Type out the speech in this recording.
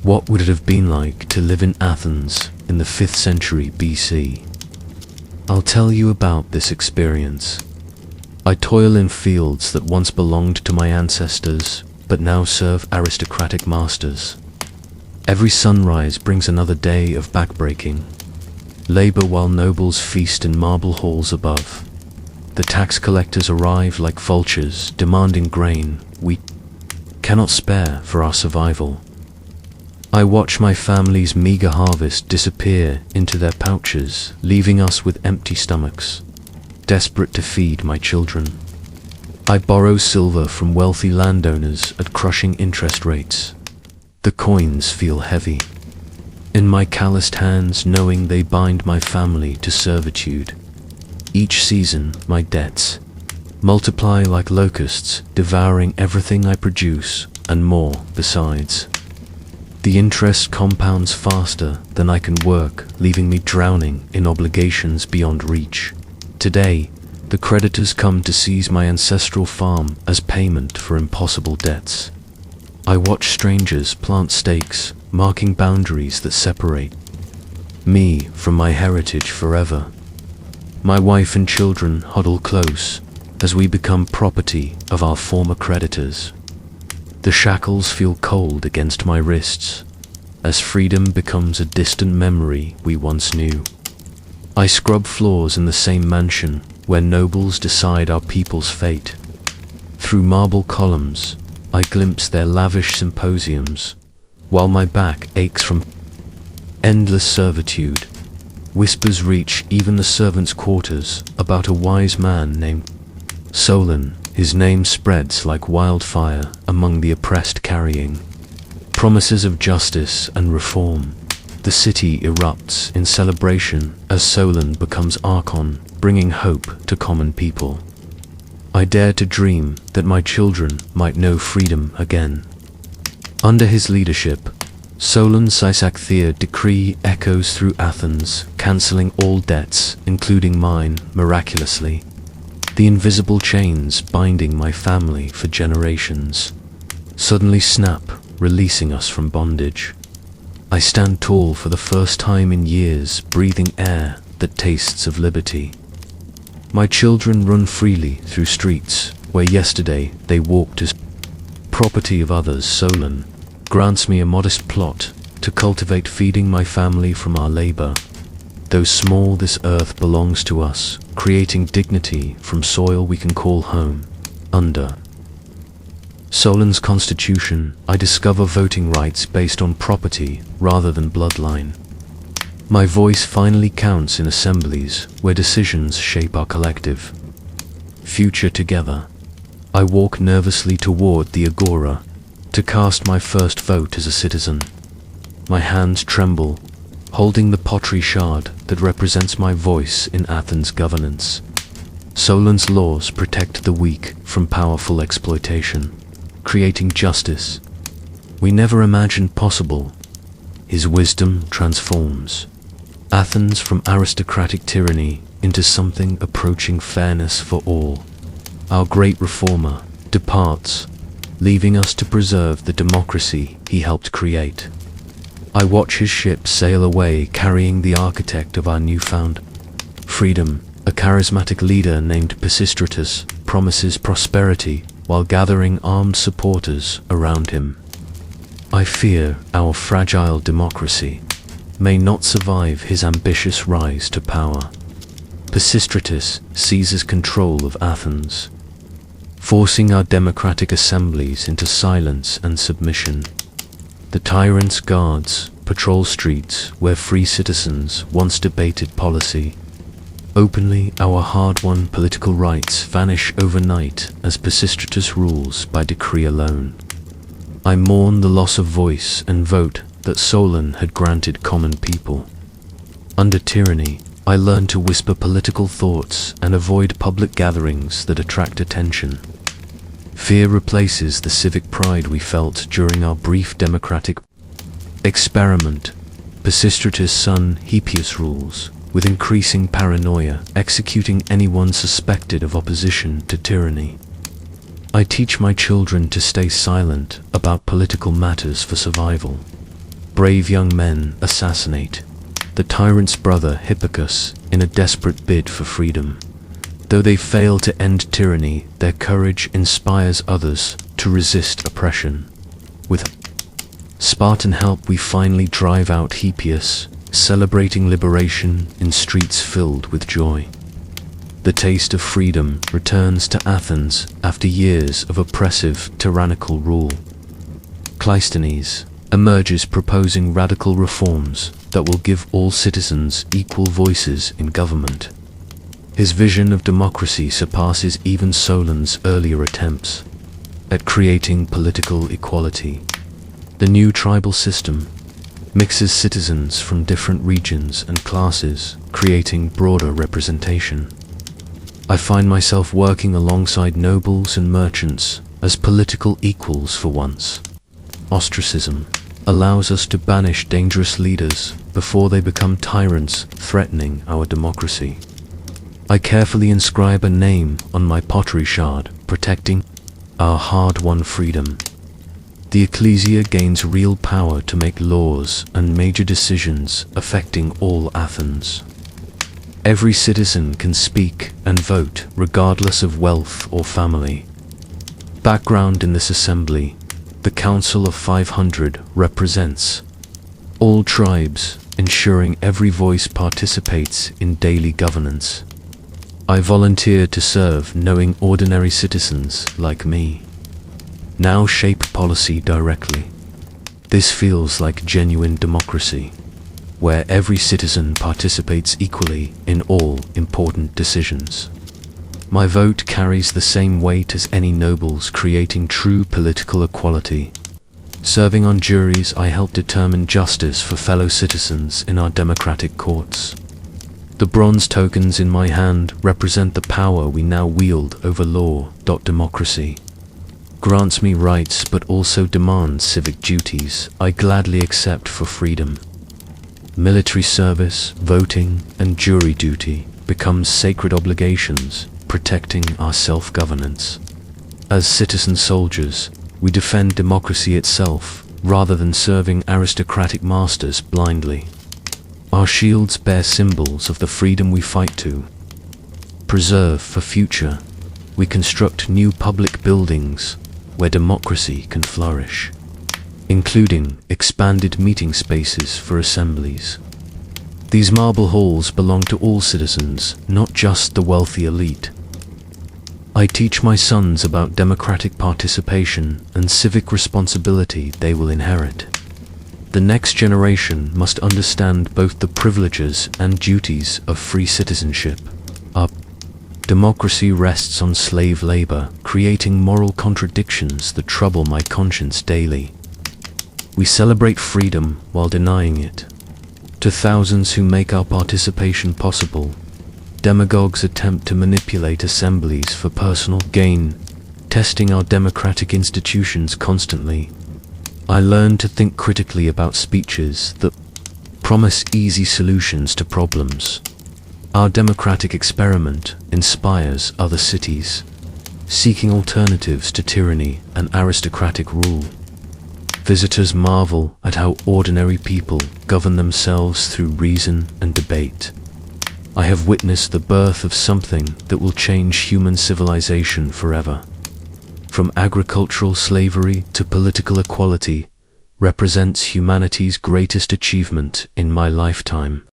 What would it have been like to live in Athens in the 5th century BC? I'll tell you about this experience. I toil in fields that once belonged to my ancestors, but now serve aristocratic masters. Every sunrise brings another day of backbreaking. Labor while nobles feast in marble halls above. The tax collectors arrive like vultures, demanding grain we cannot spare for our survival. I watch my family's meager harvest disappear into their pouches, leaving us with empty stomachs, desperate to feed my children. I borrow silver from wealthy landowners at crushing interest rates. The coins feel heavy in my calloused hands, knowing they bind my family to servitude. Each season, my debts multiply like locusts, devouring everything I produce and more besides. The interest compounds faster than I can work, leaving me drowning in obligations beyond reach. Today, the creditors come to seize my ancestral farm as payment for impossible debts. I watch strangers plant stakes, marking boundaries that separate me from my heritage forever. My wife and children huddle close as we become property of our former creditors. The shackles feel cold against my wrists as freedom becomes a distant memory we once knew. I scrub floors in the same mansion where nobles decide our people's fate. Through marble columns, I glimpse their lavish symposiums, while my back aches from endless servitude. Whispers reach even the servants' quarters about a wise man named Solon. His name spreads like wildfire among the oppressed, carrying promises of justice and reform. The city erupts in celebration as Solon becomes Archon, bringing hope to common people. I dare to dream that my children might know freedom again. Under his leadership, Solon's Sisacthea decree echoes through Athens, cancelling all debts, including mine, miraculously. The invisible chains binding my family for generations suddenly snap, releasing us from bondage. I stand tall for the first time in years, breathing air that tastes of liberty. My children run freely through streets where yesterday they walked as property of others. Solon grants me a modest plot to cultivate, feeding my family from our labor. Though small, this earth belongs to us, creating dignity from soil we can call home. Under Solon's constitution, I discover voting rights based on property rather than bloodline. My voice finally counts in assemblies where decisions shape our collective future together. I walk nervously toward the agora to cast my first vote as a citizen. My hands tremble, holding the pottery shard that represents my voice in Athens' governance. Solon's laws protect the weak from powerful exploitation, creating justice we never imagined possible. His wisdom transforms Athens from aristocratic tyranny into something approaching fairness for all. Our great reformer departs, leaving us to preserve the democracy he helped create. I watch his ship sail away, carrying the architect of our newfound freedom. A charismatic leader named Pisistratus promises prosperity while gathering armed supporters around him. I fear our fragile democracy may not survive his ambitious rise to power. Pisistratus seizes control of Athens, forcing our democratic assemblies into silence and submission. The tyrant's guards patrol streets where free citizens once debated policy. Openly, our hard-won political rights vanish overnight as Pisistratus rules by decree alone. I mourn the loss of voice and vote that Solon had granted common people. Under tyranny, I learn to whisper political thoughts and avoid public gatherings that attract attention. Fear replaces the civic pride we felt during our brief democratic experiment. Pisistratus' son Hippias rules, with increasing paranoia, executing anyone suspected of opposition to tyranny. I teach my children to stay silent about political matters for survival. brave young men assassinate the tyrant's brother Hippicus in a desperate bid for freedom. Though they fail to end tyranny, their courage inspires others to resist oppression. With Spartan help, we finally drive out Hippias, celebrating liberation in streets filled with joy. The taste of freedom returns to Athens after years of oppressive, tyrannical rule. Cleisthenes emerges proposing radical reforms that will give all citizens equal voices in government. His vision of democracy surpasses even Solon's earlier attempts at creating political equality. The new tribal system mixes citizens from different regions and classes, creating broader representation. I find myself working alongside nobles and merchants as political equals for once. Ostracism allows us to banish dangerous leaders before they become tyrants threatening our democracy. I carefully inscribe a name on my pottery shard, protecting our hard-won freedom. The ecclesia gains real power to make laws and major decisions affecting all Athens. Every citizen can speak and vote regardless of wealth or family. Background: in this assembly, the Council of 500 represents all tribes, ensuring every voice participates in daily governance. I volunteered to serve, knowing ordinary citizens like me now shape policy directly. This feels like genuine democracy, where every citizen participates equally in all important decisions. My vote carries the same weight as any noble's, creating true political equality. Serving on juries, I help determine justice for fellow citizens in our democratic courts. The bronze tokens in my hand represent the power we now wield over law. Democracy grants me rights but also demands civic duties I gladly accept for freedom. Military service, voting, and jury duty becomes sacred obligations, protecting our self-governance. As citizen soldiers, we defend democracy itself, rather than serving aristocratic masters blindly. Our shields bear symbols of the freedom we fight to preserve for future. We construct new public buildings where democracy can flourish, including expanded meeting spaces for assemblies. These marble halls belong to all citizens, not just the wealthy elite. I teach my sons about democratic participation and civic responsibility they will inherit. The next generation must understand both the privileges and duties of free citizenship. Our democracy rests on slave labor, creating moral contradictions that trouble my conscience daily. We celebrate freedom while denying it. To thousands who make our participation possible, demagogues attempt to manipulate assemblies for personal gain, testing our democratic institutions constantly. I learned to think critically about speeches that promise easy solutions to problems. Our democratic experiment inspires other cities, seeking alternatives to tyranny and aristocratic rule. Visitors marvel at how ordinary people govern themselves through reason and debate. I have witnessed the birth of something that will change human civilization forever. From agricultural slavery to political equality, represents humanity's greatest achievement in my lifetime.